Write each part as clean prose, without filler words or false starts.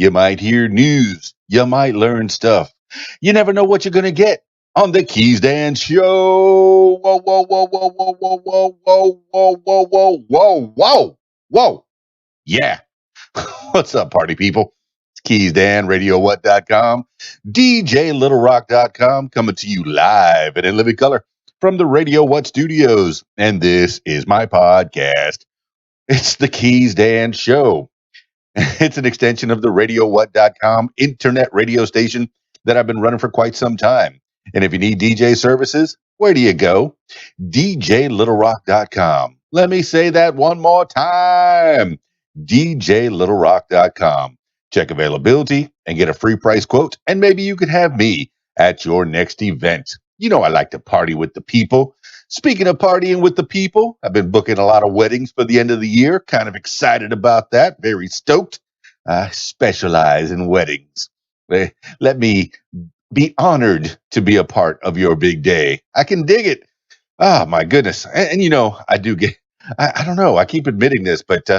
You might hear news. You might learn stuff. You never know what you're going to get on the KeysDAN Show. Whoa, whoa, whoa, whoa, whoa, whoa, whoa, whoa, whoa, whoa, whoa, whoa, whoa, whoa. Yeah. What's up, party people? It's KeysDAN, RadioWhat.com, DJLittleRock.com, coming to you live and in living color from the Radio What studios. And this is my podcast. It's the KeysDAN Show. It's an extension of the RadioWhat.com internet radio station that I've been running for quite some time. And if you need DJ services, where do you go? DJLittleRock.com. Let me say that one more time. DJLittleRock.com. Check availability and get a free price quote, and maybe you could have me at your next event. You know I like to party with the people. Speaking of partying with the people, I've been booking a lot of weddings for the end of the year. Kind of excited about that. Very stoked. I specialize in weddings. Let me be honored to be a part of your big day. I can dig it. Oh, my goodness. And you know, I do get, I don't know, I keep admitting this, but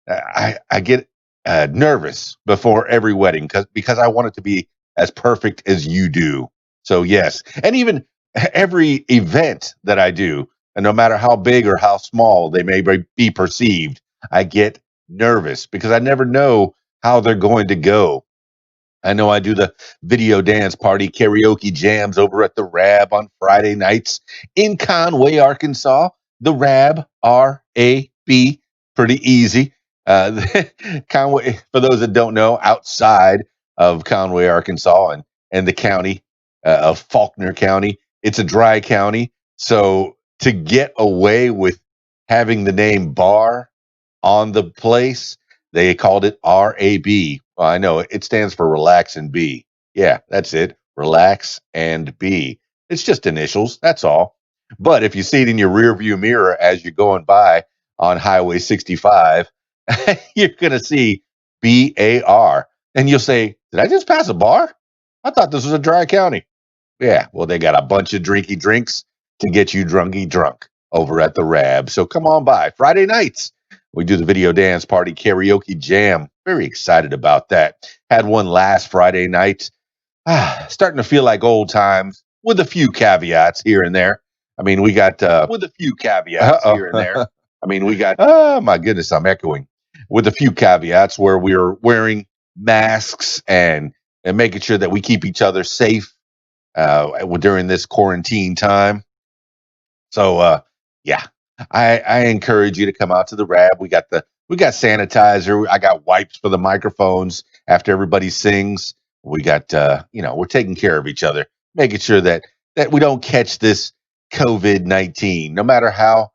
I get nervous before every wedding because I want it to be as perfect as you do. So, yes. And even every event that I do, and no matter how big or how small they may be perceived, I get nervous because I never know how they're going to go. I know I do the video dance party karaoke jams over at the Rab on Friday nights in Conway, Arkansas. The Rab, R-A-B, pretty easy. Conway, for those that don't know, outside of Conway, Arkansas, and the county of Faulkner County. It's a dry county, so to get away with having the name bar on the place, they called it RAB. Well, I know it stands for Relax and Be. Yeah, that's it. Relax and Be. It's just initials, that's all. But if you see it in your rearview mirror as you're going by on Highway 65, you're going to see BAR. And you'll say, did I just pass a bar? I thought this was a dry county. Yeah, well, they got a bunch of drinky drinks to get you drunky drunk over at the Rab. So come on by. Friday nights, we do the video dance party karaoke jam. Very excited about that. Had one last Friday night. Starting to feel like old times with a few caveats here and there. I mean, we got... with a few caveats here and there. I mean, we got... Oh, my goodness, I'm echoing. With a few caveats where we're wearing masks and making sure that we keep each other safe during this quarantine time. So, yeah, I encourage you to come out to the Rab. We got sanitizer. I got wipes for the microphones after everybody sings. We got, we're taking care of each other, making sure that we don't catch this COVID-19, no matter how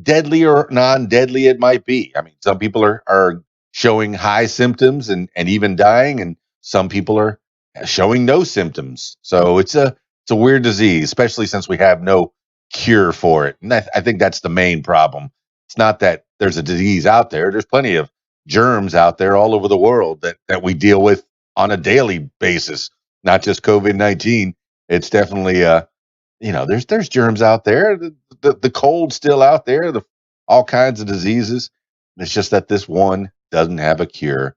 deadly or non-deadly it might be. I mean, some people are showing high symptoms and even dying, and some people are showing no symptoms. So it's a weird disease, especially since we have no cure for it. And I think that's the main problem. It's not that there's a disease out there. There's plenty of germs out there all over the world that we deal with on a daily basis, not just COVID-19. It's definitely, there's germs out there. The cold's still out there, all kinds of diseases. It's just that this one doesn't have a cure.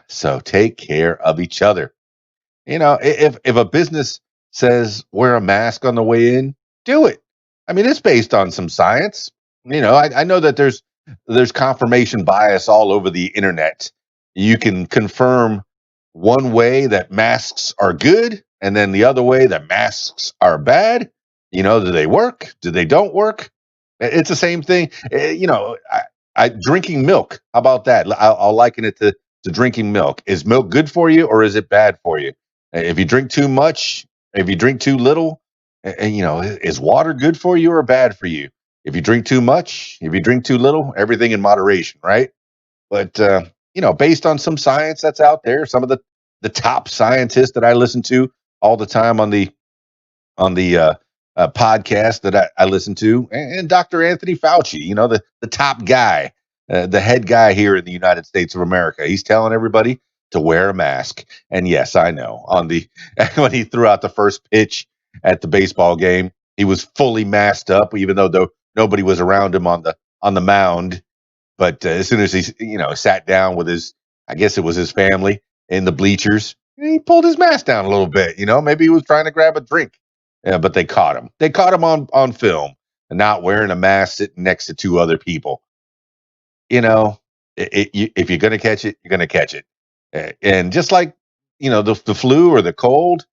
So take care of each other. You know, if a business says wear a mask on the way in, do it. I mean, it's based on some science. You know, I know that there's confirmation bias all over the internet. You can confirm one way that masks are good, and then the other way that masks are bad. You know, do they work? Do they don't work? It's the same thing. I drinking milk. How about that? I'll liken it to drinking milk. Is milk good for you or is it bad for you? If you drink too much, if you drink too little, is water good for you or bad for you? If you drink too much, if you drink too little, everything in moderation, right? But, based on some science that's out there, some of the top scientists that I listen to all the time on the podcast that I listen to, and Dr. Anthony Fauci, the top guy, the head guy here in the United States of America. He's telling everybody to wear a mask. And yes, I know when he threw out the first pitch at the baseball game, he was fully masked up, even though nobody was around him on the mound. But as soon as he, sat down with his I guess it was his family in the bleachers. He pulled his mask down a little bit. Maybe he was trying to grab a drink. Yeah, but they caught him. They caught him on film, and not wearing a mask, sitting next to two other people. You know, if you're gonna catch it, you're gonna catch it. And just like the flu or the cold,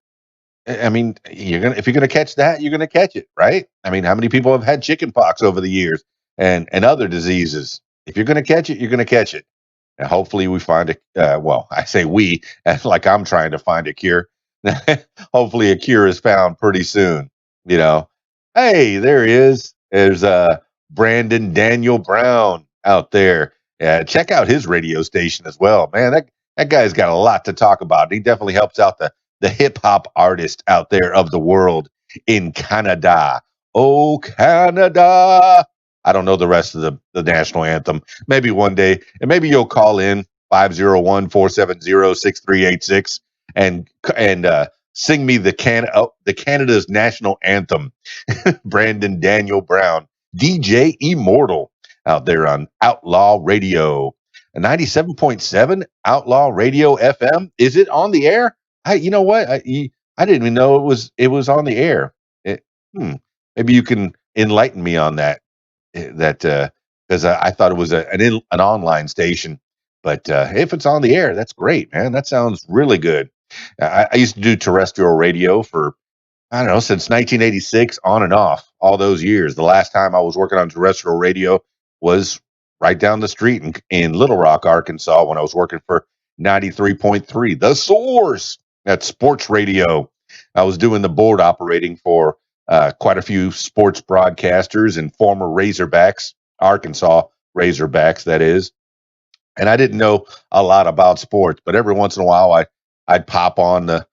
I mean, if you're gonna catch that, you're gonna catch it, right? I mean, how many people have had chicken pox over the years and other diseases? If you're gonna catch it, you're gonna catch it. And hopefully we find well, I say we, like I'm trying to find a cure. Hopefully a cure is found pretty soon. You know, hey, there he is. There's Brandon Daniel Brown out there. Check out his radio station as well, man. That guy's got a lot to talk about. He definitely helps out the hip hop artist out there of the world in Canada. Oh, Canada. I don't know the rest of the national anthem. Maybe one day, and maybe you'll call in 501-470-6386 and sing me the Canada's national anthem. Brandon Daniel Brown, DJ Immortal, out there on Outlaw Radio, 97.7 Outlaw Radio FM. Is it on the air? You know what? I didn't even know it was on the air. It, maybe you can enlighten me on that. Because I thought it was an online station, but if it's on the air, that's great, man. That sounds really good. I used to do terrestrial radio for, I don't know, since 1986, on and off, all those years. The last time I was working on terrestrial radio was right down the street in Little Rock, Arkansas, when I was working for 93.3, The Source. That's sports radio. I was doing the board operating for quite a few sports broadcasters and former Razorbacks, Arkansas Razorbacks, that is. And I didn't know a lot about sports, but every once in a while I'd pop on the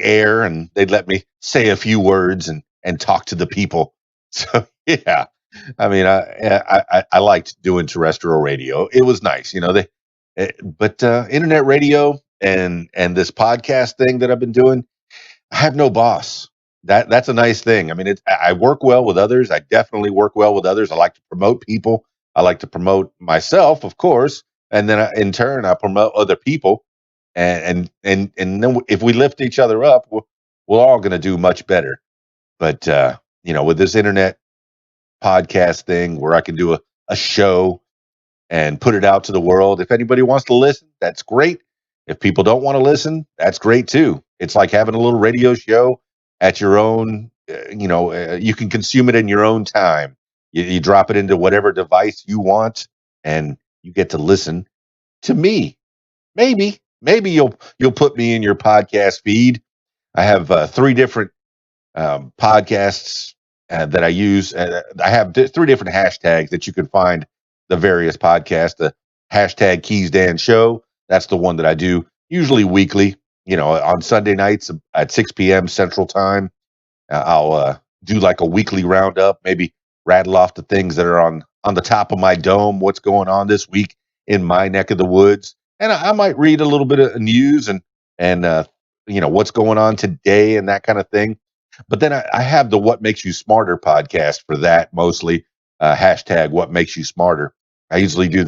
air, and they'd let me say a few words and talk to the people. So yeah, I mean, I liked doing terrestrial radio. It was nice, but internet radio and this podcast thing that I've been doing, I have no boss. That's a nice thing. I mean, I work well with others. I definitely work well with others. I like to promote people. I like to promote myself, of course, and then in turn I promote other people. And then if we lift each other up, we're all going to do much better. But with this internet podcast thing where I can do a show and put it out to the world, if anybody wants to listen, that's great. If people don't want to listen, that's great too. It's like having a little radio show at your own, you can consume it in your own time. You drop it into whatever device you want, and you get to listen to me. Maybe you'll put me in your podcast feed. I have 3 different podcasts that I use. I have 3 different hashtags that you can find the various podcasts. The hashtag KeysDAN Show. That's the one that I do usually weekly. On Sunday nights at 6 p.m. Central Time. I'll do like a weekly roundup, maybe rattle off the things that are on the top of my dome, what's going on this week in my neck of the woods. And I might read a little bit of news and what's going on today and that kind of thing. But then I have the What Makes You Smarter podcast for that, mostly. Hashtag What Makes You Smarter. I usually do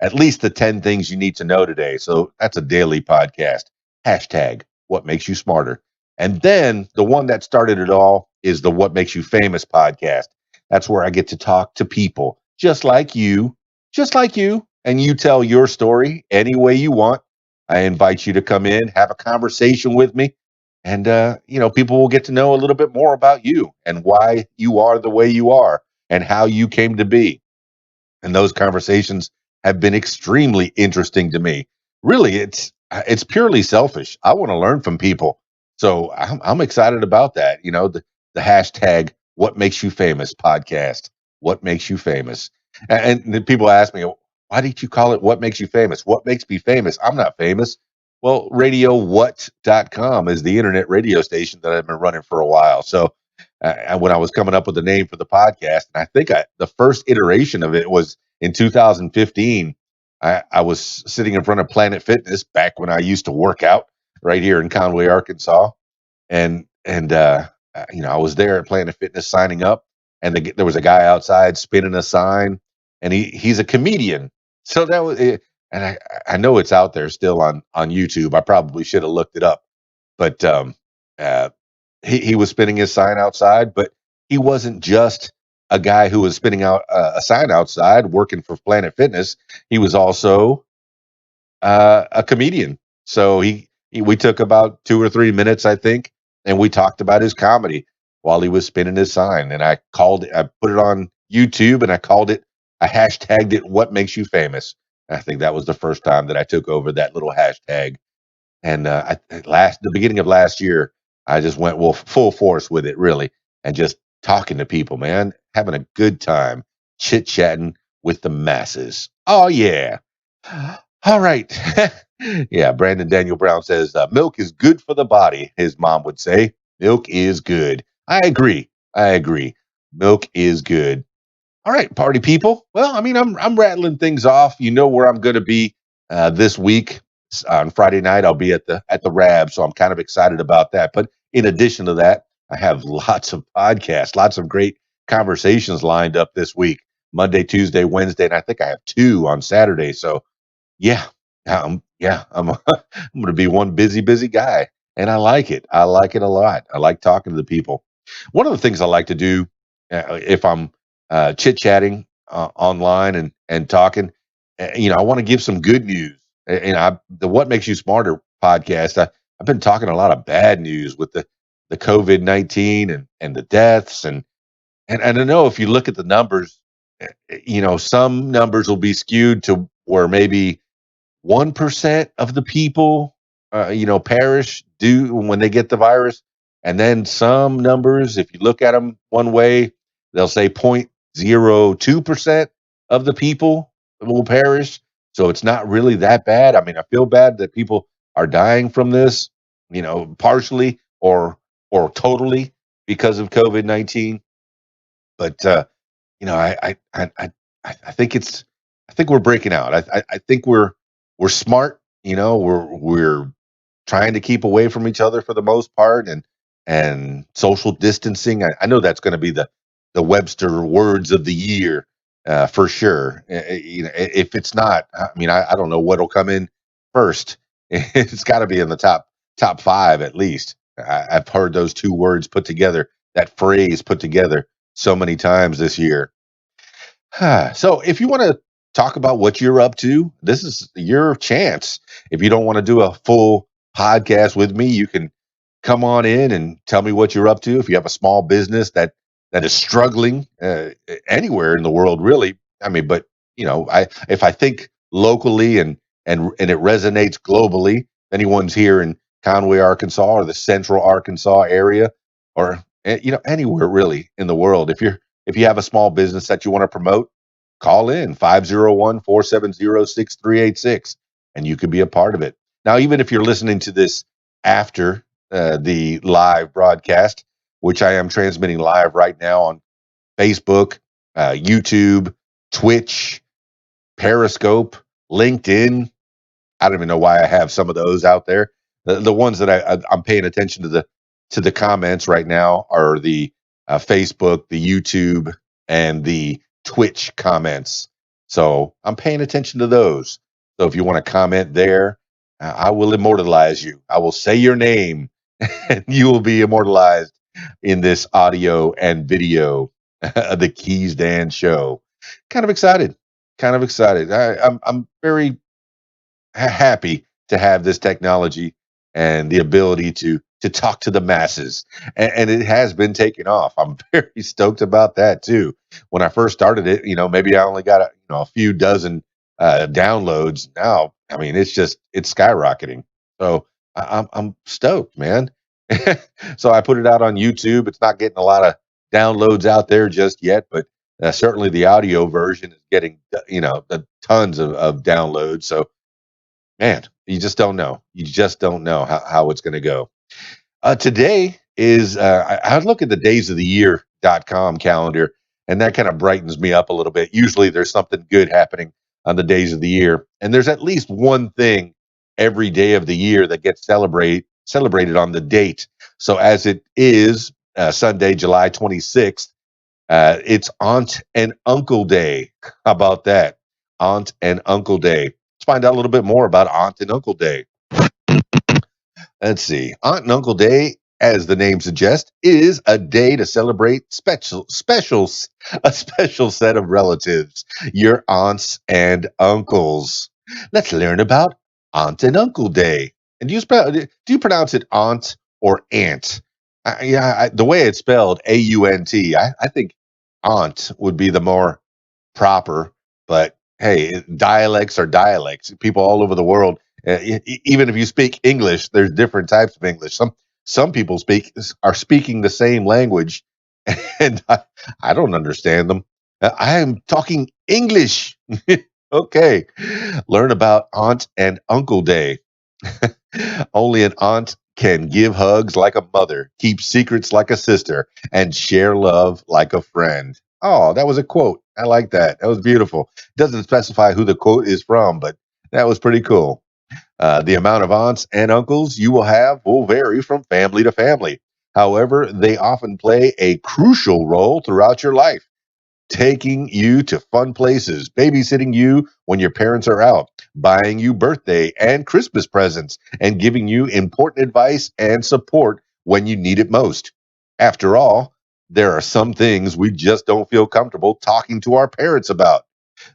at least the 10 things you need to know today. So that's a daily podcast. Hashtag What Makes You Smarter. And then the one that started it all is the What Makes You Famous podcast. That's where I get to talk to people just like you, and you tell your story any way you want. I invite you to come in, have a conversation with me, and people will get to know a little bit more about you and why you are the way you are and how you came to be. And those conversations have been extremely interesting to me. Really, it's purely selfish. I want to learn from people. So I'm excited about that. The hashtag What Makes You Famous podcast. What makes you famous? And then people ask me, why did you call it What Makes You Famous? What makes me famous? I'm not famous. Well, RadioWhat.com is the internet radio station that I've been running for a while. So when I was coming up with the name for the podcast, and I think the first iteration of it was in 2015, I was sitting in front of Planet Fitness back when I used to work out right here in Conway, Arkansas. And I was there at Planet Fitness signing up, and there was a guy outside spinning a sign, and he's a comedian. So that was it. and I know it's out there still on YouTube. I probably should have looked it up, but uh, he was spinning his sign outside, but he wasn't just a guy who was spinning out a sign outside working for Planet Fitness. He was also a comedian. So we took about 2 or 3 minutes, I think, and we talked about his comedy while he was spinning his sign. And I put it on YouTube, and I hashtagged it, "What makes you famous?" And I think that was the first time that I took over that little hashtag. And the beginning of last year, I just went full force with it, really, and just talking to people, man, having a good time, chit chatting with the masses. Oh yeah. All right. Yeah, Brandon Daniel Brown says milk is good for the body. His mom would say milk is good. I agree. I agree. Milk is good. All right, party people. Well, I mean, I'm rattling things off. You know where I'm going to be this week. On Friday night. I'll be at the Rab, so I'm kind of excited about that. But in addition to that, I have lots of podcasts, lots of great conversations lined up this week. Monday, Tuesday, Wednesday, and I think I have two on Saturday. So yeah, yeah, I'm I'm going to be one busy guy, and I like it. I like it a lot. I like talking to the people. One of the things I like to do if I'm chit chatting online and talking, I want to give some good news. The What Makes You Smarter podcast. I've been talking a lot of bad news with the COVID-19 and the deaths and I know if you look at the numbers, some numbers will be skewed to where maybe 1% of the people, perish due when they get the virus. And then some numbers, if you look at them one way, they'll say 0.02% of the people will perish. So it's not really that bad. I mean, I feel bad that people are dying from this, partially or totally because of COVID-19. But I think I think we're breaking out. I think we're smart. We're trying to keep away from each other for the most part, and social distancing. I know that's going to be the Webster words of the year for sure. If it's not, I mean, I don't know what'll come in first. It's got to be in the top five at least. I've heard those two words put together, that phrase put together so many times this year. So if you want to talk about what you're up to, this is your chance. If you don't want to do a full podcast with me, you can come on in and tell me what you're up to. If you have a small business that is struggling anywhere in the world, really, I mean, but if I think locally and it resonates globally, anyone's here in Conway, Arkansas, or the Central Arkansas area, or anywhere really in the world, if you have a small business that you want to promote, call in 501-470-6386 and you could be a part of it. Now, even if you're listening to this after the live broadcast, which I am transmitting live right now on Facebook, YouTube, Twitch, Periscope, LinkedIn. I don't even know why I have some of those out there. The ones that I'm paying attention to the comments right now are the Facebook, the YouTube, and the Twitch comments. So I'm paying attention to those. So if you want to comment there, I will immortalize you. I will say your name, and you will be immortalized in this audio and video of the Keys Dan show. Kind of excited. Kind of excited. I'm very happy to have this technology and the ability to talk to the masses, and it has been taking off. I'm very stoked about that too. When I first started it, maybe I only got a few dozen downloads. Now I mean it's skyrocketing, so I'm stoked, man. So I put it out on YouTube. It's not getting a lot of downloads out there just yet, but certainly the audio version is getting tons of downloads. So man, you just don't know. You just don't know how it's going to go. Today is, I look at the days of the year.com calendar, and that kind of brightens me up a little bit. Usually there's something good happening on the days of the year, and there's at least one thing every day of the year that gets celebrated on the date. So as it is Sunday, July 26th, it's Aunt and Uncle Day. How about that? Aunt and Uncle Day. Let's find out a little bit more about Aunt and Uncle Day. Let's see. Aunt and Uncle Day, as the name suggests, is a day to celebrate a special set of relatives, your aunts and uncles. Let's learn about Aunt and Uncle Day. And do you pronounce it aunt or aunt? The way it's spelled, A-U-N-T, I think aunt would be the more proper, but hey, dialects are dialects. People all over the world, even if you speak English, there's different types of English. Some people are speaking the same language, and I don't understand them. I am talking English. Okay, learn about Aunt and Uncle Day. Only an aunt can give hugs like a mother, keep secrets like a sister, and share love like a friend. Oh, that was a quote. I like that. That was beautiful. Doesn't specify who the quote is from, but that was pretty cool. The amount of aunts and uncles you will have will vary from family to family. However, they often play a crucial role throughout your life, taking you to fun places, babysitting you when your parents are out, buying you birthday and Christmas presents, and giving you important advice and support when you need it most. After all, there are some things we just don't feel comfortable talking to our parents about.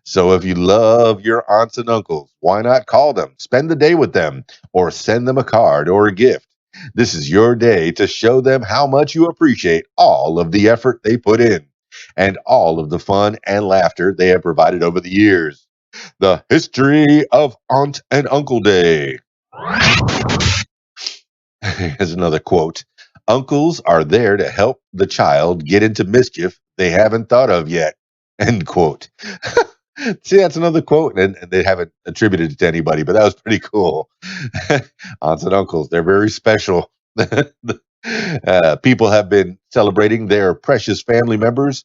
So if you love your aunts and uncles, why not call them, spend the day with them, or send them a card or a gift? This is your day to show them how much you appreciate all of the effort they put in and all of the fun and laughter they have provided over the years. The history of Aunt and Uncle Day. Here's another quote. Uncles are there to help the child get into mischief they haven't thought of yet. End quote. See, that's another quote, and they haven't attributed it to anybody, but that was pretty cool. Aunts and uncles, they're very special. People have been celebrating their precious family members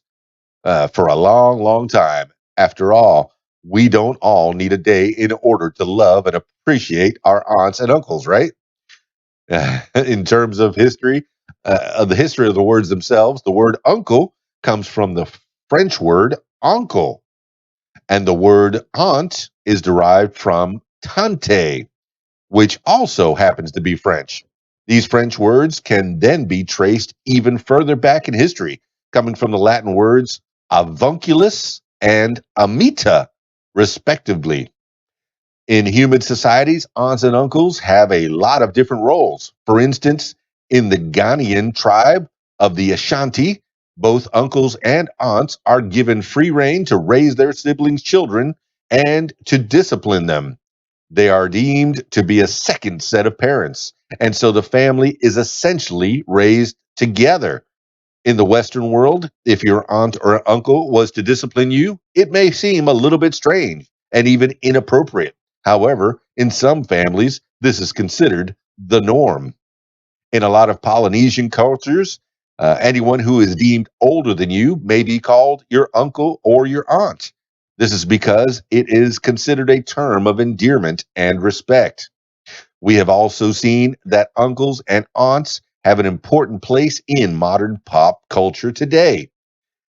for a long, long time. After all, we don't all need a day in order to love and appreciate our aunts and uncles, right? In terms of history, of the history of the words themselves, the word uncle comes from the French word uncle, and the word aunt is derived from tante, which also happens to be French. These French words can then be traced even further back in history, coming from the Latin words avunculus and amita, respectively. In human societies, aunts and uncles have a lot of different roles. For instance, in the Ghanaian tribe of the Ashanti, both uncles and aunts are given free rein to raise their siblings' children and to discipline them. They are deemed to be a second set of parents, and so the family is essentially raised together. In the Western world, if your aunt or uncle was to discipline you, it may seem a little bit strange and even inappropriate. However, in some families, this is considered the norm. In a lot of Polynesian cultures, anyone who is deemed older than you may be called your uncle or your aunt. This is because it is considered a term of endearment and respect. We have also seen that uncles and aunts have an important place in modern pop culture today.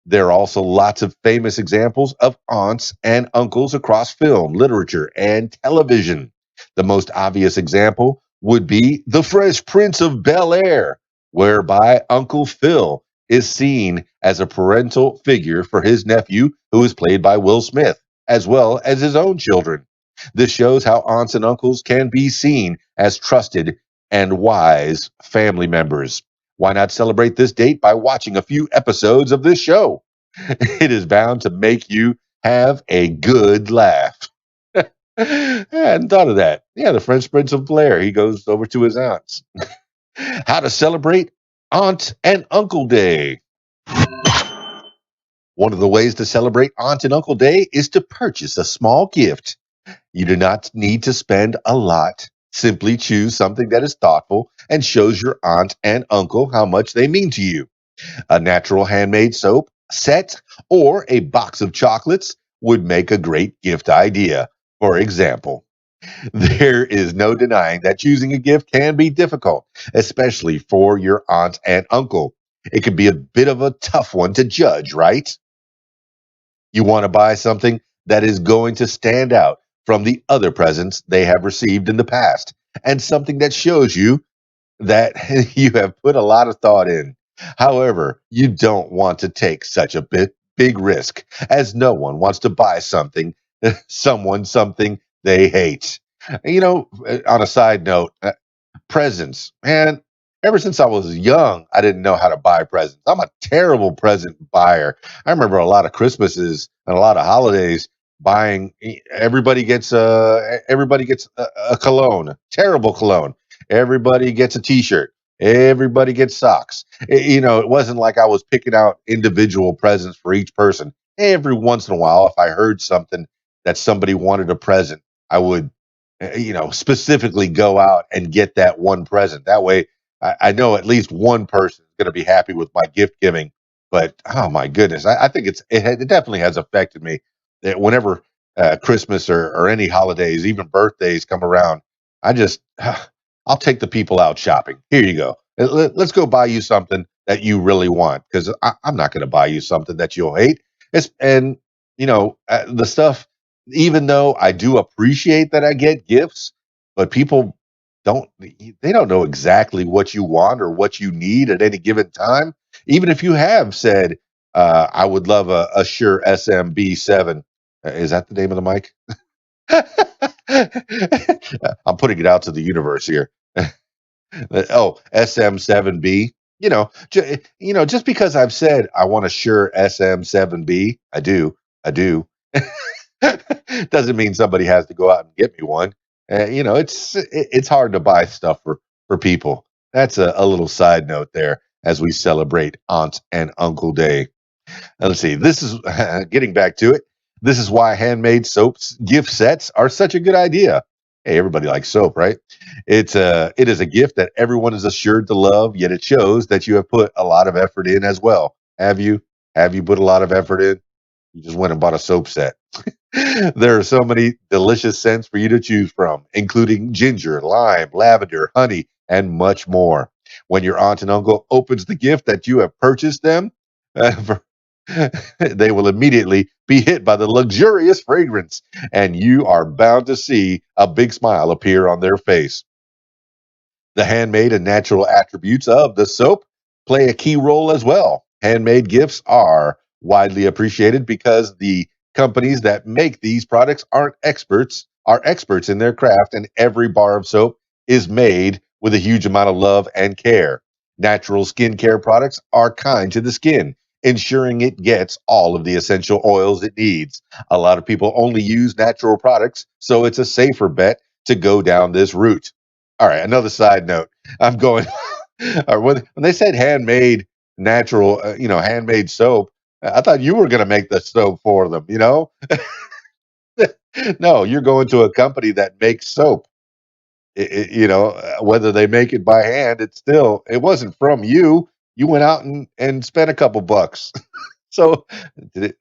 There are also lots of famous examples of aunts and uncles across film, literature, and television. The most obvious example would be The Fresh Prince of Bel-Air, whereby Uncle Phil is seen as a parental figure for his nephew, who is played by Will Smith, as well as his own children. This shows how aunts and uncles can be seen as trusted and wise family members. Why not celebrate this date by watching a few episodes of this show? It is bound to make you have a good laugh. I hadn't thought of that. Yeah, the French Prince of Blair. He goes over to his aunts. How to celebrate Aunt and Uncle Day. One of the ways to celebrate Aunt and Uncle Day is to purchase a small gift. You do not need to spend a lot. Simply choose something that is thoughtful and shows your aunt and uncle how much they mean to you. A natural handmade soap set or a box of chocolates would make a great gift idea. For example, there is no denying that choosing a gift can be difficult, especially for your aunt and uncle. It can be a bit of a tough one to judge, right? You want to buy something that is going to stand out, from the other presents they have received in the past, and something that shows you that you have put a lot of thought in. However, you don't want to take such a big risk, as no one wants to buy something they hate. On a side note, presents, man. Ever since I was young, I didn't know how to buy presents. I'm a terrible present buyer. I remember a lot of Christmases and a lot of holidays buying. Everybody gets a cologne, terrible cologne. Everybody gets a T-shirt. Everybody gets socks. It wasn't like I was picking out individual presents for each person. Every once in a while, if I heard something that somebody wanted a present, I would specifically go out and get that one present. That way, I know at least one person is going to be happy with my gift giving. But oh my goodness, I think it definitely has affected me. That whenever Christmas or any holidays, even birthdays come around, I just I'll take the people out shopping. Here you go. Let's go buy you something that you really want, because I'm not going to buy you something that you'll hate. The stuff, even though I do appreciate that I get gifts, but people don't know exactly what you want or what you need at any given time. Even if you have said, I would love a Shure SMB7. Is that the name of the mic? I'm putting it out to the universe here. Oh, SM7B. Just because I've said I want a Shure SM7B, I do. Doesn't mean somebody has to go out and get me one. It's hard to buy stuff for people. That's a little side note there as we celebrate Aunt and Uncle Day. Now, let's see. This is getting back to it. This is why handmade soaps gift sets are such a good idea. Hey, everybody likes soap, right? It is a gift that everyone is assured to love, yet it shows that you have put a lot of effort in as well. Have you? Have you put a lot of effort in? You just went and bought a soap set. There are so many delicious scents for you to choose from, including ginger, lime, lavender, honey, and much more. When your aunt and uncle opens the gift that you have purchased them, for they will immediately be hit by the luxurious fragrance, and you are bound to see a big smile appear on their face. The handmade and natural attributes of the soap play a key role as well. Handmade gifts are widely appreciated because the companies that make these products are experts in their craft, and every bar of soap is made with a huge amount of love and care. Natural skincare products are kind to the skin, ensuring it gets all of the essential oils it needs. A lot of people only use natural products, so it's a safer bet to go down this route. All right, another side note. I'm going. When they said handmade, natural, handmade soap, I thought you were going to make the soap for them. No, you're going to a company that makes soap. Whether they make it by hand, it wasn't from you. You went out and spent a couple bucks. So,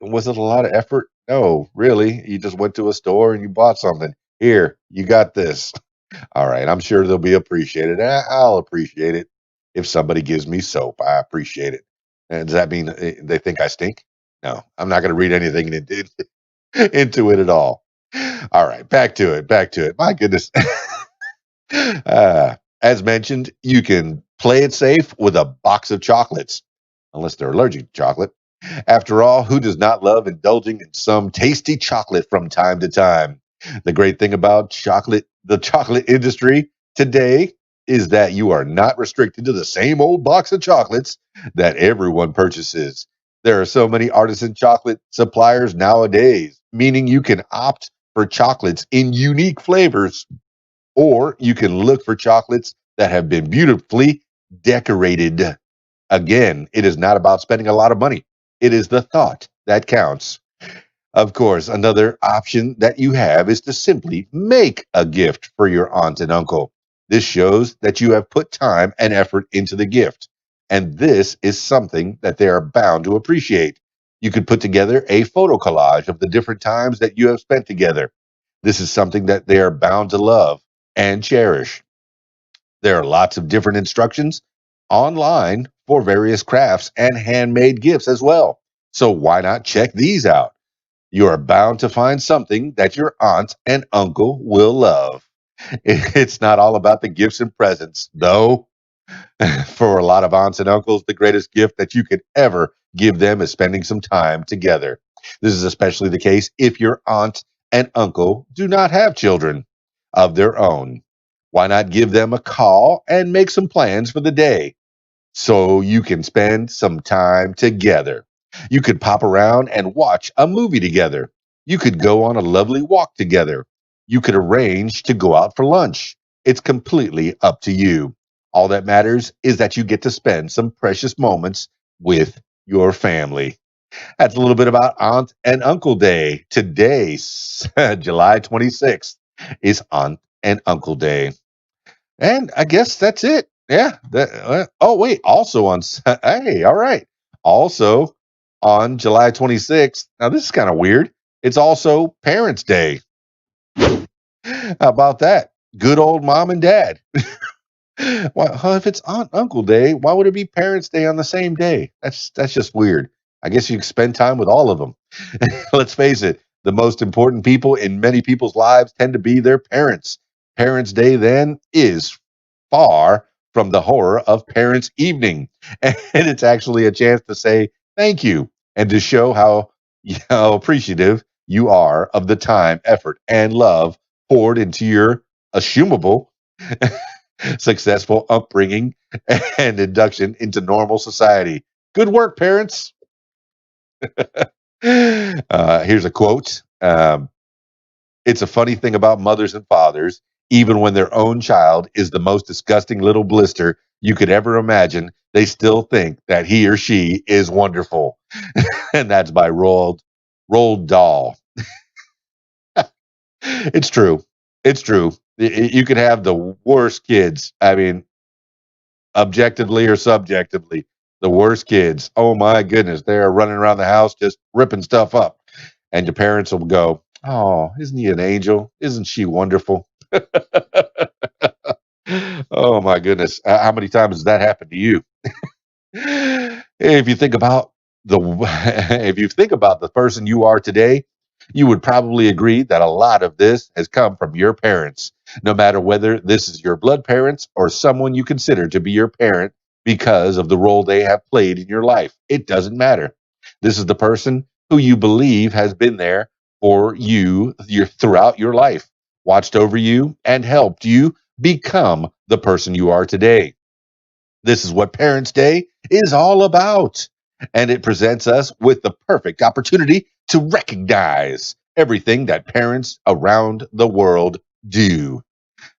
was it a lot of effort? No, really. You just went to a store and you bought something. Here, you got this. All right, I'm sure they'll be appreciated. I'll appreciate it if somebody gives me soap. I appreciate it. And does that mean they think I stink? No, I'm not going to read anything into it at all. All right, back to it. Back to it. My goodness. As mentioned, you can play it safe with a box of chocolates, unless they're allergic to chocolate. After all, who does not love indulging in some tasty chocolate from time to time? The great thing about the chocolate industry today, is that you are not restricted to the same old box of chocolates that everyone purchases. There are so many artisan chocolate suppliers nowadays, meaning you can opt for chocolates in unique flavors, or you can look for chocolates that have been beautifully decorated. Again, it is not about spending a lot of money. It is the thought that counts. Of course, another option that you have is to simply make a gift for your aunt and uncle. This shows that you have put time and effort into the gift, and this is something that they are bound to appreciate. You could put together a photo collage of the different times that you have spent together. This is something that they are bound to love and cherish. There are lots of different instructions online for various crafts and handmade gifts as well. So why not check these out? You are bound to find something that your aunt and uncle will love. It's not all about the gifts and presents, though. For a lot of aunts and uncles, the greatest gift that you could ever give them is spending some time together. This is especially the case if your aunt and uncle do not have children of their own. Why not give them a call and make some plans for the day so you can spend some time together? You could pop around and watch a movie together. You could go on a lovely walk together. You could arrange to go out for lunch. It's completely up to you. All that matters is that you get to spend some precious moments with your family. That's a little bit about Aunt and Uncle Day. Today, July 26th, is Aunt and Uncle Day. And I guess that's it. Yeah. Oh, wait. Also on, hey, all right. Also on July 26th. Now, this is kind of weird. It's also Parents' Day. How about that? Good old mom and dad. Why, if it's Aunt Uncle Day, why would it be Parents' Day on the same day? That's just weird. I guess you can spend time with all of them. Let's face it, the most important people in many people's lives tend to be their parents. Parents' Day then is far from the horror of Parents' Evening, and it's actually a chance to say thank you and to show how appreciative you are of the time, effort, and love poured into your assumable successful upbringing and induction into normal society. Good work, parents. Here's a quote. It's a funny thing about mothers and fathers. Even when their own child is the most disgusting little blister you could ever imagine, they still think that he or she is wonderful. And that's by Roald Dahl. It's true. It's true. You could have the worst kids. I mean, objectively or subjectively, the worst kids. Oh my goodness, they're running around the house just ripping stuff up. And your parents will go, "Oh, isn't he an angel? Isn't she wonderful?" Oh my goodness. How many times has that happened to you? If you think about the if you think about the person you are today, you would probably agree that a lot of this has come from your parents. No matter whether this is your blood parents or someone you consider to be your parent because of the role they have played in your life, it doesn't matter. This is the person who you believe has been there for you throughout your life, watched over you, and helped you become the person you are today. This is what Parents' Day is all about. And it presents us with the perfect opportunity to recognize everything that parents around the world do.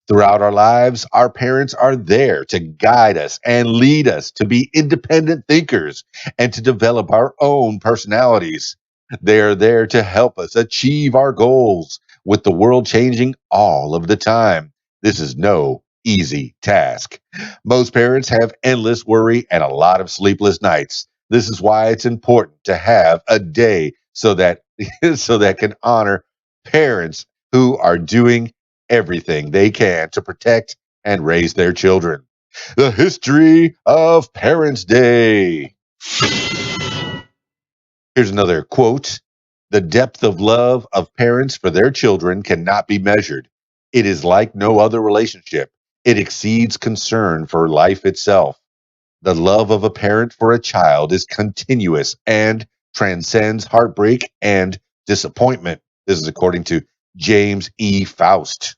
Throughout our lives, our parents are there to guide us and lead us to be independent thinkers and to develop our own personalities. They are there to help us achieve our goals, with the world changing all of the time. This is no easy task. Most parents have endless worry and a lot of sleepless nights. This is why it's important to have a day so that can honor parents who are doing everything they can to protect and raise their children. The history of Parents' Day. Here's another quote. The depth of love of parents for their children cannot be measured. It is like no other relationship. It exceeds concern for life itself. The love of a parent for a child is continuous and transcends heartbreak and disappointment. This is according to James E. Faust.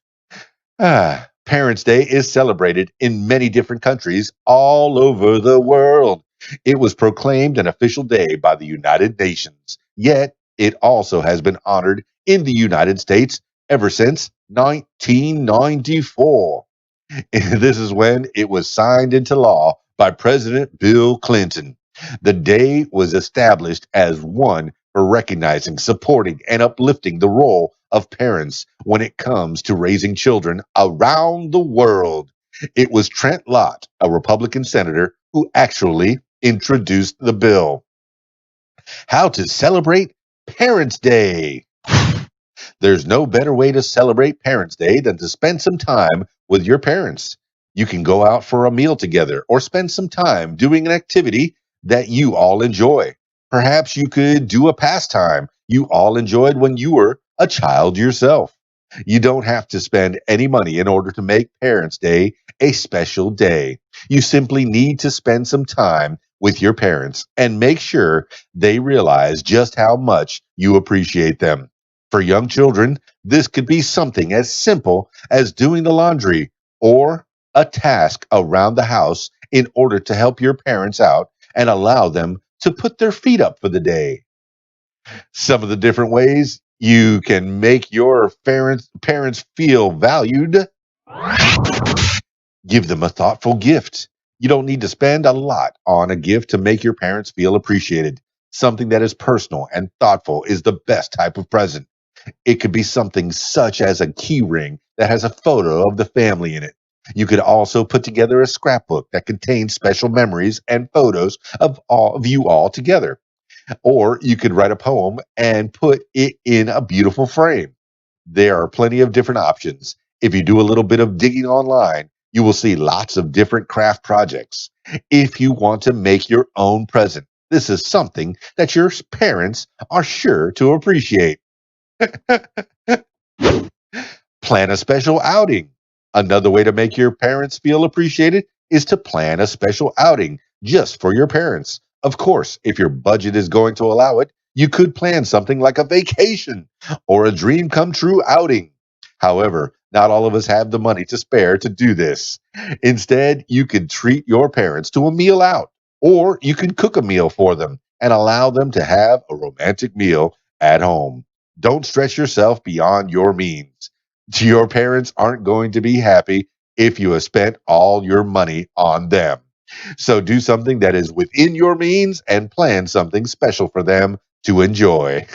Parents' Day is celebrated in many different countries all over the world. It was proclaimed an official day by the United Nations, yet it also has been honored in the United States ever since 1994. This is when it was signed into law by President Bill Clinton. The day was established as one for recognizing, supporting, and uplifting the role of parents when it comes to raising children around the world. It was Trent Lott, a Republican senator, who actually introduced the bill. How to celebrate Parents' Day. There's no better way to celebrate Parents' Day than to spend some time with your parents. You can go out for a meal together or spend some time doing an activity that you all enjoy. Perhaps you could do a pastime you all enjoyed when you were a child yourself. You don't have to spend any money in order to make Parents' Day a special day. You simply need to spend some time with your parents and make sure they realize just how much you appreciate them. For young children, this could be something as simple as doing the laundry or a task around the house in order to help your parents out and allow them to put their feet up for the day. Some of the different ways you can make your parents feel valued: give them a thoughtful gift. You don't need to spend a lot on a gift to make your parents feel appreciated. Something that is personal and thoughtful is the best type of present. It could be something such as a key ring that has a photo of the family in it. You could also put together a scrapbook that contains special memories and photos of all of you all together. Or you could write a poem and put it in a beautiful frame. There are plenty of different options. If you do a little bit of digging online, you will see lots of different craft projects. If you want to make your own present, this is something that your parents are sure to appreciate. Plan a special outing. Another way to make your parents feel appreciated is to plan a special outing just for your parents. Of course, if your budget is going to allow it, you could plan something like a vacation or a dream come true outing. However, not all of us have the money to spare to do this. Instead, you could treat your parents to a meal out, or you can cook a meal for them and allow them to have a romantic meal at home. Don't stress yourself beyond your means. Your parents aren't going to be happy if you have spent all your money on them. So do something that is within your means and plan something special for them to enjoy.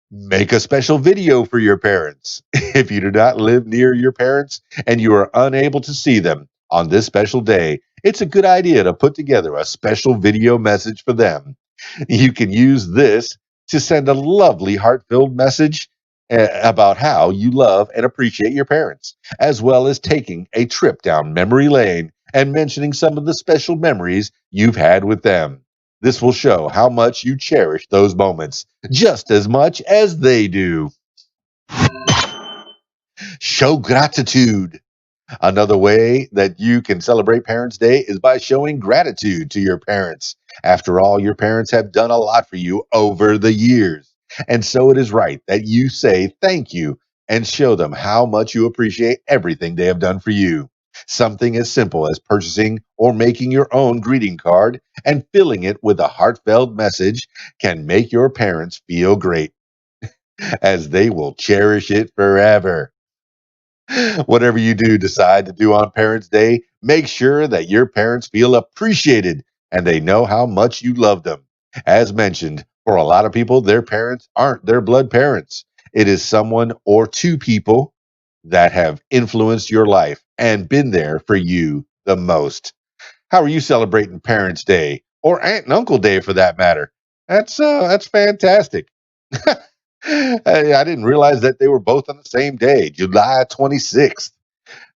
Make a special video for your parents. If you do not live near your parents and you are unable to see them on this special day, it's a good idea to put together a special video message for them. You can use this to send a lovely heart-filled message about how you love and appreciate your parents, as well as taking a trip down memory lane and mentioning some of the special memories you've had with them. This will show how much you cherish those moments, just as much as they do. Show gratitude. Another way that you can celebrate Parents' Day is by showing gratitude to your parents. After all, your parents have done a lot for you over the years. And so it is right that you say thank you and show them how much you appreciate everything they have done for you. Something as simple as purchasing or making your own greeting card and filling it with a heartfelt message can make your parents feel great, as they will cherish it forever. Whatever you do decide to do on Parents' Day, make sure that your parents feel appreciated and they know how much you love them. As mentioned, for a lot of people, their parents aren't their blood parents. It is someone or two people that have influenced your life and been there for you the most. How are you celebrating Parents' Day or Aunt and Uncle Day for that matter? That's fantastic. I didn't realize that they were both on the same day, July 26th.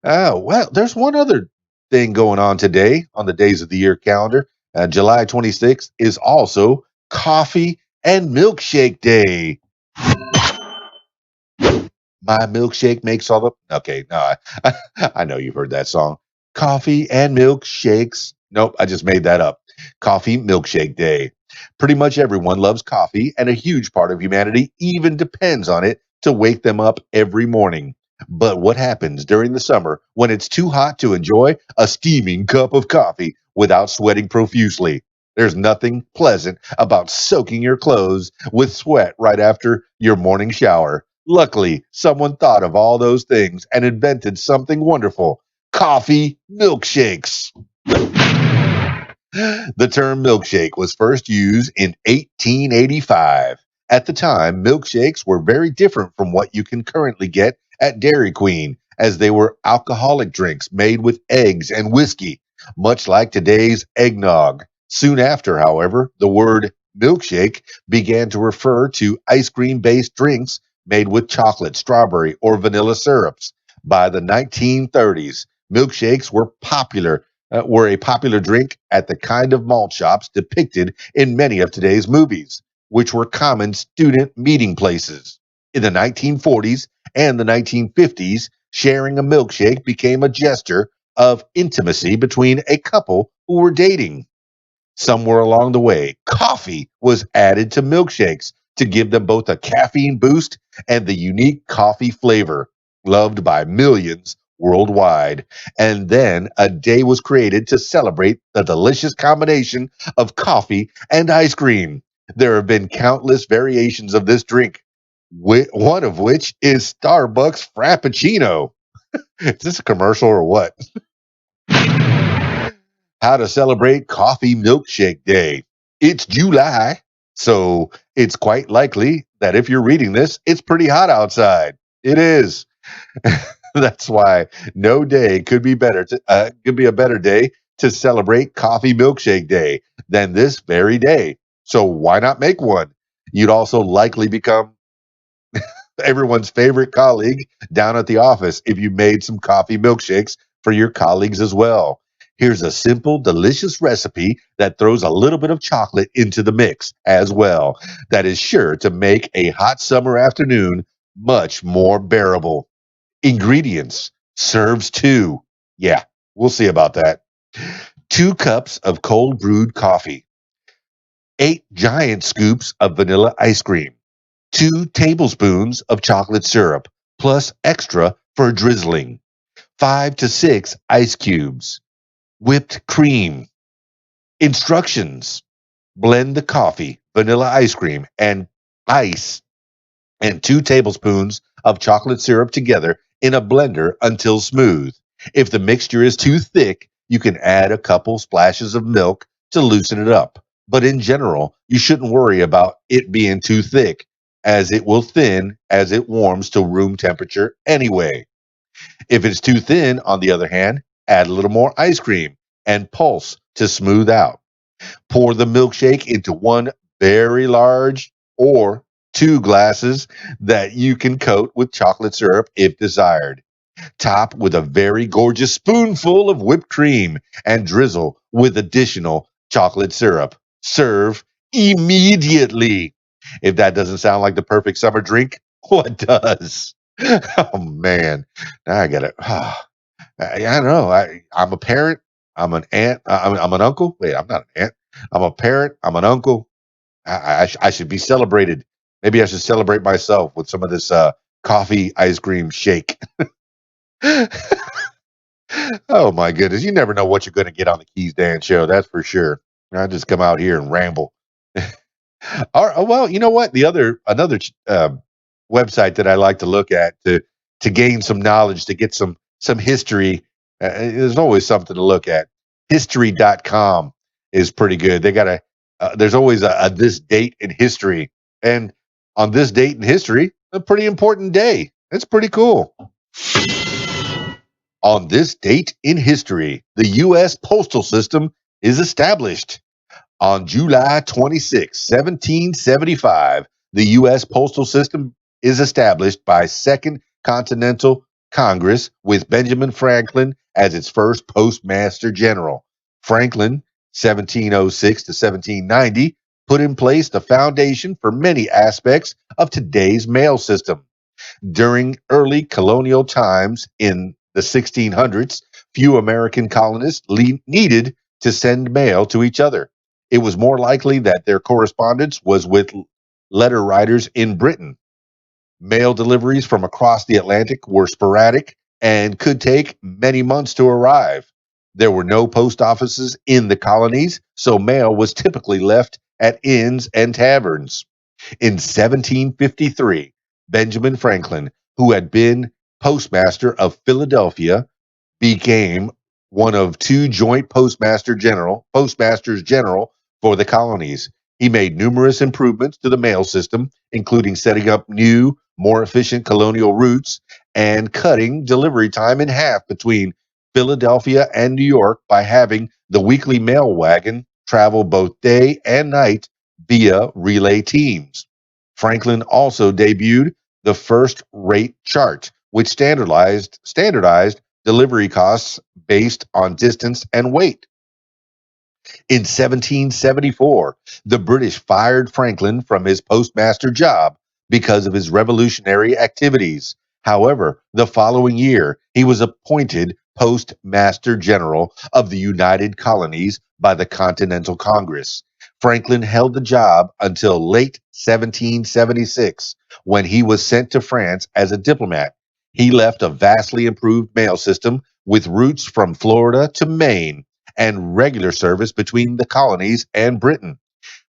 Oh, well, there's one other thing going on today on the days of the year calendar. July 26th is also Coffee and Milkshake Day. My milkshake makes all the. Okay, no, I know you've heard that song. Coffee and milkshakes. Nope, I just made that up. Coffee Milkshake Day. Pretty much everyone loves coffee, and a huge part of humanity even depends on it to wake them up every morning. But what happens during the summer when it's too hot to enjoy a steaming cup of coffee without sweating profusely? There's nothing pleasant about soaking your clothes with sweat right after your morning shower. Luckily, someone thought of all those things and invented something wonderful: coffee milkshakes. The term milkshake was first used in 1885. At the time, milkshakes were very different from what you can currently get at Dairy Queen, as they were alcoholic drinks made with eggs and whiskey, much like today's eggnog. Soon after, however, the word milkshake began to refer to ice cream-based drinks made with chocolate, strawberry, or vanilla syrups. By the 1930s, milkshakes were popular were a popular drink at the kind of malt shops depicted in many of today's movies, which were common student meeting places. In the 1940s and the 1950s, sharing a milkshake became a gesture of intimacy between a couple who were dating. Somewhere along the way, coffee was added to milkshakes to give them both a caffeine boost and the unique coffee flavor, loved by millions worldwide. And then a day was created to celebrate the delicious combination of coffee and ice cream. There have been countless variations of this drink, one of which is Starbucks Frappuccino. Is this a commercial or what? How to celebrate Coffee Milkshake Day. It's July, so it's quite likely that if you're reading this, it's pretty hot outside. It is. That's why no day could be could be a better day to celebrate Coffee Milkshake Day than this very day. So why not make one? You'd also likely become everyone's favorite colleague down at the office if you made some coffee milkshakes for your colleagues as well. Here's a simple, delicious recipe that throws a little bit of chocolate into the mix as well. That is sure to make a hot summer afternoon much more bearable. Ingredients: serves two. Yeah, we'll see about that. 2 cups of cold brewed coffee, 8 giant scoops of vanilla ice cream, 2 tablespoons of chocolate syrup, plus extra for drizzling, 5 to 6 ice cubes, whipped cream. Instructions: blend the coffee, vanilla ice cream, and ice and 2 tablespoons of chocolate syrup together in a blender until smooth. If the mixture is too thick, you can add a couple splashes of milk to loosen it up. But in general, you shouldn't worry about it being too thick, as it will thin as it warms to room temperature anyway. If it's too thin, on the other hand, add a little more ice cream and pulse to smooth out. Pour the milkshake into one very large or 2 glasses that you can coat with chocolate syrup if desired. Top with a very gorgeous spoonful of whipped cream and drizzle with additional chocolate syrup. Serve immediately. If that doesn't sound like the perfect summer drink, what does? Oh man, now I got it. I don't know. I'm a parent. I'm an aunt. I'm an uncle. Wait, I'm not an aunt. I'm a parent. I'm an uncle. I should be celebrated. Maybe I should celebrate myself with some of this coffee ice cream shake. Oh my goodness! You never know what you're going to get on the Keys Dan show. That's for sure. I just come out here and ramble. Well, you know what? Another website that I like to look at to gain some knowledge, to get some history. There's always something to look at. History.com is pretty good. They got there's always a this date in history, and on this date in history, a pretty important day. It's pretty cool. On this date in history, the U.S. postal system is established. On July 26, 1775, the U.S. postal system is established by Second Continental Congress with Benjamin Franklin as its first postmaster general. Franklin, 1706 to 1790, put in place the foundation for many aspects of today's mail system. During early colonial times in the 1600s, few American colonists needed to send mail to each other. It was more likely that their correspondence was with letter writers in Britain. Mail deliveries from across the Atlantic were sporadic and could take many months to arrive. There were no post offices in the colonies, so mail was typically left at inns and taverns. In 1753, Benjamin Franklin, who had been postmaster of Philadelphia, became one of 2 joint postmasters general for the colonies. He made numerous improvements to the mail system, including setting up new, more efficient colonial routes and cutting delivery time in half between Philadelphia and New York by having the weekly mail wagon travel both day and night via relay teams. Franklin also debuted the first rate chart, which standardized delivery costs based on distance and weight. In 1774, the British fired Franklin from his postmaster job because of his revolutionary activities. However, the following year, he was appointed Postmaster General of the United Colonies by the Continental Congress. Franklin held the job until late 1776, when he was sent to France as a diplomat. He left a vastly improved mail system with routes from Florida to Maine and regular service between the colonies and Britain.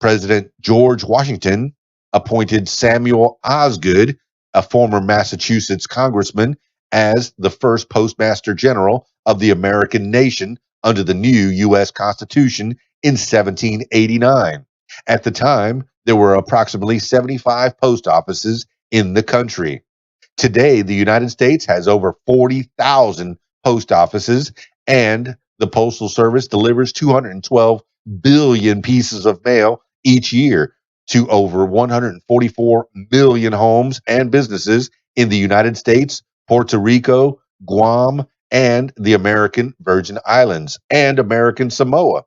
President George Washington appointed Samuel Osgood, a former Massachusetts congressman, as the first Postmaster General of the American nation under the new U.S. Constitution in 1789. At the time, there were approximately 75 post offices in the country. Today, the United States has over 40,000 post offices, and the Postal Service delivers 212 billion pieces of mail each year to over 144 million homes and businesses in the United States, Puerto Rico, Guam, and the American Virgin Islands and American Samoa.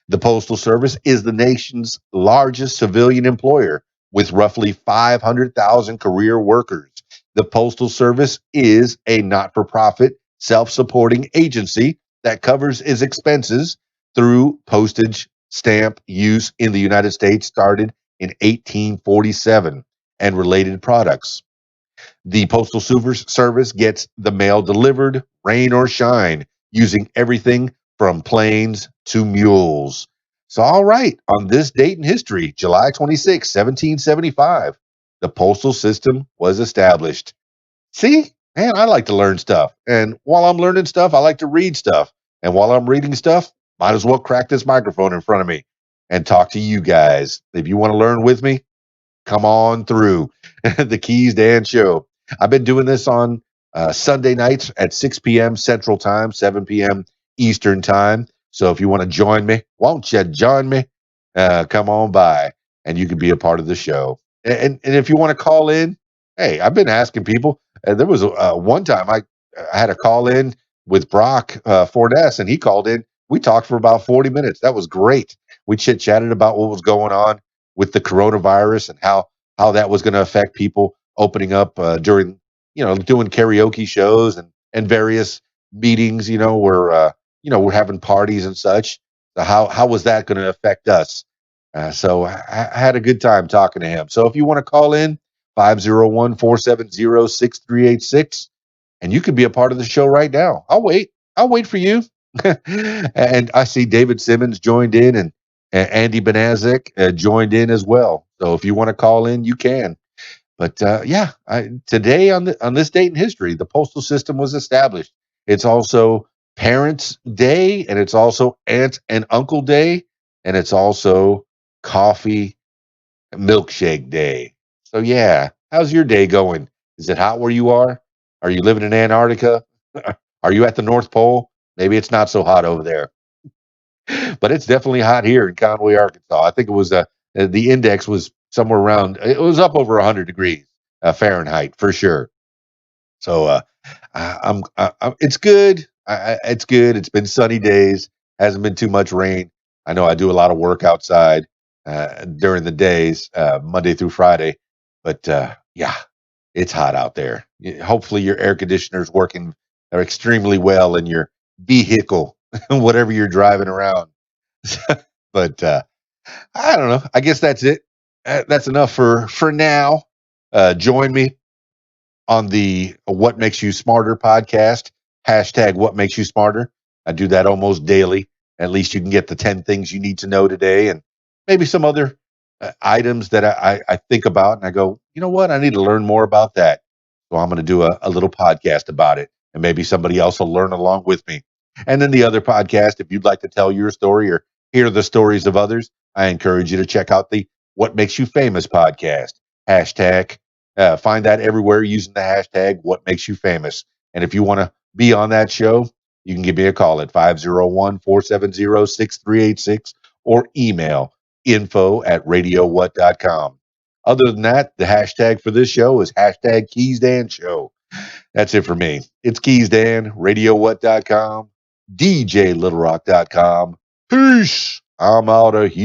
The Postal Service is the nation's largest civilian employer with roughly 500,000 career workers. The Postal Service is a not for profit, self supporting agency that covers its expenses through postage stamp use in the United States started in 1847 and related products. The Postal Service gets the mail delivered, rain or shine, using everything from planes to mules. So, all right, on this date in history, July 26, 1775, the postal system was established. See, man, I like to learn stuff. And while I'm learning stuff, I like to read stuff. And while I'm reading stuff, might as well crack this microphone in front of me and talk to you guys. If you want to learn with me, come on through the KeysDAN Show. I've been doing this on Sunday nights at 6 p.m. Central Time, 7 p.m. Eastern Time. So if you want to join me, won't you join me? Come on by, and you can be a part of the show. And if you want to call in, hey, I've been asking people. There was one time I had a call in with Brock Forness, and he called in. We talked for about 40 minutes. That was great. We chit-chatted about what was going on with the coronavirus and how that was going to affect people opening up during, doing karaoke shows and various meetings, where, we're having parties and such. So how was that going to affect us? So I had a good time talking to him. So if you want to call in, 501-470-6386, and you could be a part of the show right now. I'll wait for you. And I see David Simmons joined in, and Andy Benazik joined in as well. So if you want to call in, you can. But today on this date in history, the postal system was established. It's also Parents' Day, and it's also Aunt and Uncle Day, and it's also Coffee Milkshake Day. So yeah, how's your day going? Is it hot where you are? Are you living in Antarctica? Are you at the North Pole? Maybe it's not so hot over there, but it's definitely hot here in Conway, Arkansas. I think it was the index was somewhere around. It was up over 100 degrees Fahrenheit for sure. So it's good. It's good. It's been sunny days. Hasn't been too much rain. I know I do a lot of work outside during the days, Monday through Friday. But it's hot out there. Hopefully your air conditioner's working extremely well in your vehicle, whatever you're driving around. But I don't know. I guess that's it. That's enough for now. Join me on the What Makes You Smarter podcast, hashtag What Makes You Smarter. I do that almost daily. At least you can get the 10 things you need to know today, and maybe some other items that I think about, and I go, you know what? I need to learn more about that. So I'm going to do a little podcast about it, and maybe somebody else will learn along with me. And then the other podcast, if you'd like to tell your story or hear the stories of others, I encourage you to check out the What Makes You Famous podcast. Hashtag, find that everywhere using the hashtag What Makes You Famous. And if you want to be on that show, you can give me a call at 501-470-6386 or email info@radiowhat.com. Other than that, the hashtag for this show is hashtag KeysDAN Show. That's it for me. It's KeysDAN, RadioWhat.com, DJLittleRock.com. Peace. I'm out of here.